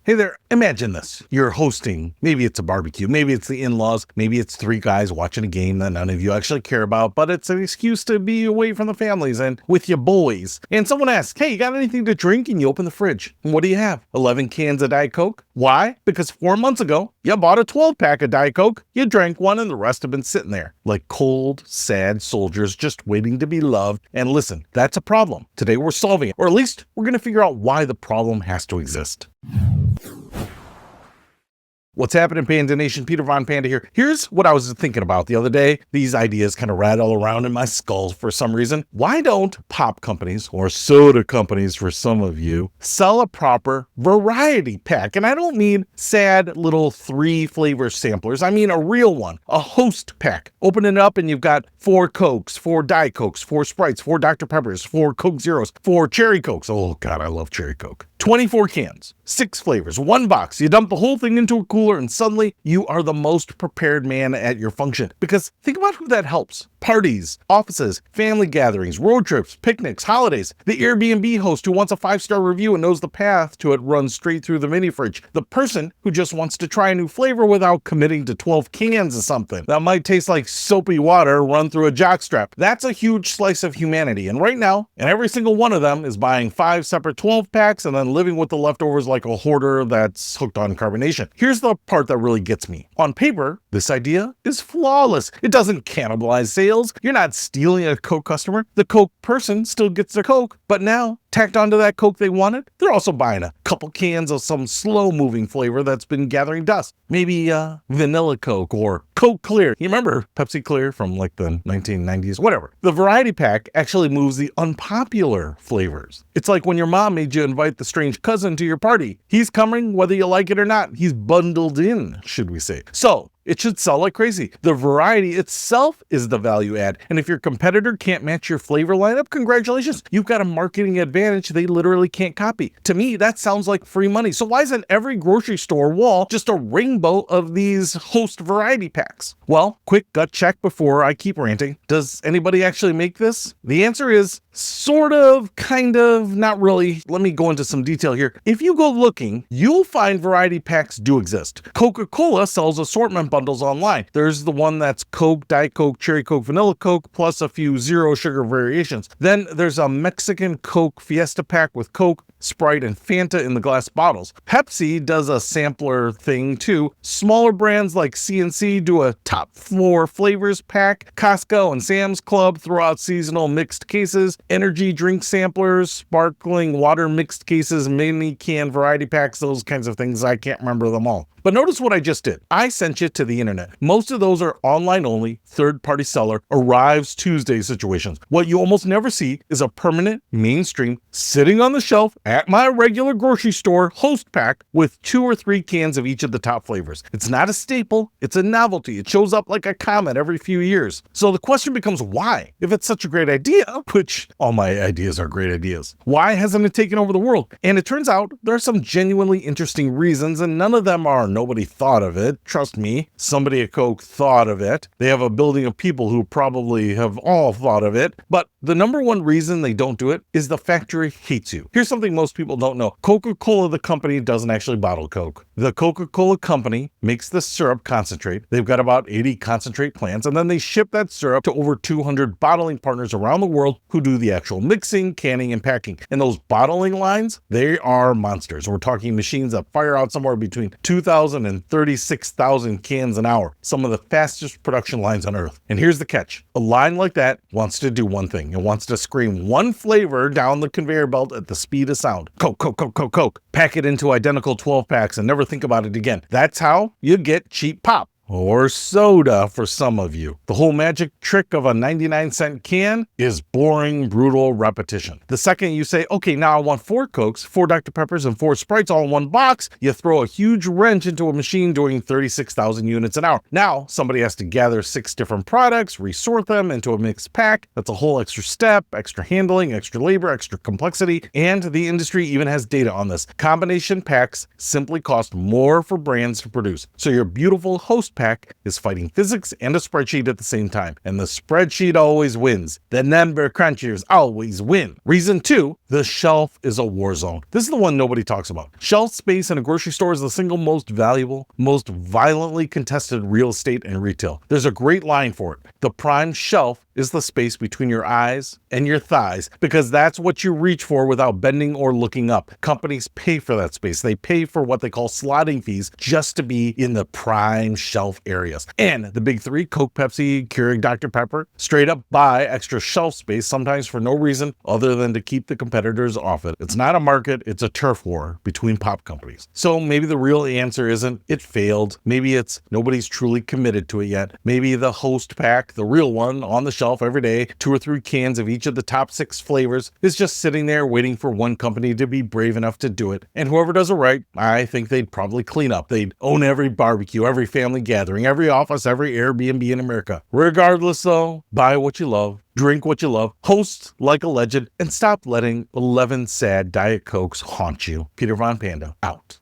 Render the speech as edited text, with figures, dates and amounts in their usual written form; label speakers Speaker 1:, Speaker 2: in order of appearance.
Speaker 1: Hey there, imagine this. You're hosting, maybe it's a barbecue, maybe it's the in-laws, maybe it's three guys watching a game that none of you actually care about, but it's an excuse to be away from the families and with your boys. And someone asks, hey, you got anything to drink? And you open the fridge. And what do you have? 11 cans of Diet Coke? Why? Because 4 months ago, you bought a 12-pack of Diet Coke, you drank one, and the rest have been sitting there like cold, sad soldiers just waiting to be loved. And listen, that's a problem. Today we're solving it, or at least we're going to figure out why the problem has to exist. What's happening, Panda Nation? Peter Von Panda here. Here's what I was thinking about the other day. These ideas kind of rattle around in my skull for some reason. Why don't pop companies, or soda companies for some of you, sell a proper variety pack? And I don't mean sad little 3-flavor samplers. I mean a real one, a host pack. Open it up and you've got 4 Cokes, 4 Diet Cokes, 4 Sprites, 4 Dr. Peppers, 4 Coke Zeros, 4 Cherry Cokes. Oh God, I love Cherry Coke. 24 cans, 6 flavors, 1 box. You dump the whole thing into a cooler and suddenly you are the most prepared man at your function. Because think about who that helps. Parties, offices, family gatherings, road trips, picnics, holidays. The Airbnb host who wants a 5-star review and knows the path to it runs straight through the mini fridge. The person who just wants to try a new flavor without committing to 12 cans of something that might taste like soapy water run through a jockstrap. That's a huge slice of humanity. And right now, and every single one of them is buying 5 separate 12 packs and then living with the leftovers like a hoarder that's hooked on carbonation. Here's the part that really gets me. On paper, this idea is flawless. It doesn't cannibalize sales. You're not stealing a Coke customer. The Coke person still gets their Coke, but now tacked onto that Coke they wanted, they're also buying a couple cans of some slow-moving flavor that's been gathering dust. Maybe vanilla Coke or Coke Clear. You remember Pepsi Clear from like the 1990s? Whatever. The variety pack actually moves the unpopular flavors. It's like when your mom made you invite the strange cousin to your party. He's coming whether you like it or not. He's bundled in, should we say. So it should sell like crazy. The variety itself is the value add. And if your competitor can't match your flavor lineup, congratulations. You've got a marketing advantage they literally can't copy. To me, that sounds like free money. So why isn't every grocery store wall just a rainbow of these host variety packs? Well, quick gut check before I keep ranting. Does anybody actually make this? The answer is sort of, kind of, not really. Let me go into some detail here. If you go looking, you'll find variety packs do exist. Coca-Cola sells assortment bundles online. There's the one that's Coke, Diet Coke, Cherry Coke, Vanilla Coke, plus a few zero sugar variations. Then there's a Mexican Coke Fiesta pack with Coke, Sprite, and Fanta in the glass bottles. Pepsi does a sampler thing too. Smaller brands like C&C do a top 4 flavors pack. Costco and Sam's Club throw out seasonal mixed cases. Energy drink samplers, sparkling water mixed cases, mini can variety packs, those kinds of things. I can't remember them all. But notice what I just did. I sent you to the internet. Most of those are online only, third-party seller, arrives Tuesday situations. What you almost never see is a permanent, mainstream, sitting on the shelf at my regular grocery store host pack with 2 or 3 cans of each of the top flavors. It's not a staple, it's a novelty. It shows up like a comet every few years. So the question becomes why? If it's such a great idea, which all my ideas are great ideas, why hasn't it taken over the world? And it turns out there are some genuinely interesting reasons, and none of them are nobody thought of it. Trust me, somebody at Coke thought of it. They have a building of people who probably have all thought of it. But the number one reason they don't do it is the factory hates you. Here's something most people don't know. Coca-Cola, the company, doesn't actually bottle Coke. The Coca-Cola company makes the syrup concentrate. They've got about 80 concentrate plants, and then they ship that syrup to over 200 bottling partners around the world who do the actual mixing, canning, and packing. And those bottling lines, they are monsters. We're talking machines that fire out somewhere between 2,000 and 36,000 cans an hour, some of the fastest production lines on earth. And here's the catch. A line like that wants to do one thing. It wants to scream one flavor down the conveyor belt at the speed of sound. Coke, Coke, Coke, Coke, Coke. Pack it into identical 12 packs and never think about it again. That's how you get cheap pop. Or soda for some of you. The whole magic trick of a 99-cent can is boring, brutal repetition. The second you say, okay, now I want 4 Cokes, 4 Dr. Peppers, and 4 Sprites all in one box, you throw a huge wrench into a machine doing 36,000 units an hour. Now, somebody has to gather 6 different products, resort them into a mixed pack. That's a whole extra step, extra handling, extra labor, extra complexity, and the industry even has data on this. Combination packs simply cost more for brands to produce. So your beautiful host host pack is fighting physics and a spreadsheet at the same time, and the spreadsheet always wins. The number crunchers always win. Reason 2, the shelf is a war zone. This is the one nobody talks about. Shelf space in a grocery store is the single most valuable, most violently contested real estate in retail. There's a great line for it. The prime shelf is the space between your eyes and your thighs, because that's what you reach for without bending or looking up. Companies pay for that space. They pay for what they call slotting fees just to be in the prime shelf areas. And the big 3, Coke, Pepsi, Keurig, Dr. Pepper, straight up buy extra shelf space, sometimes for no reason other than to keep the competitors off it. It's not a market, it's a turf war between pop companies. So maybe the real answer isn't it failed. Maybe it's nobody's truly committed to it yet. Maybe the host pack, the real one on the shelf every day, 2 or 3 cans of each of the top 6 flavors, is just sitting there waiting for one company to be brave enough to do it. And whoever does it right, I think they'd probably clean up. They'd own every barbecue, every family gathering, every office, every Airbnb in America. Regardless though, buy what you love, drink what you love, host like a legend, and stop letting 11 sad Diet Cokes haunt you. Peter Von Panda, out.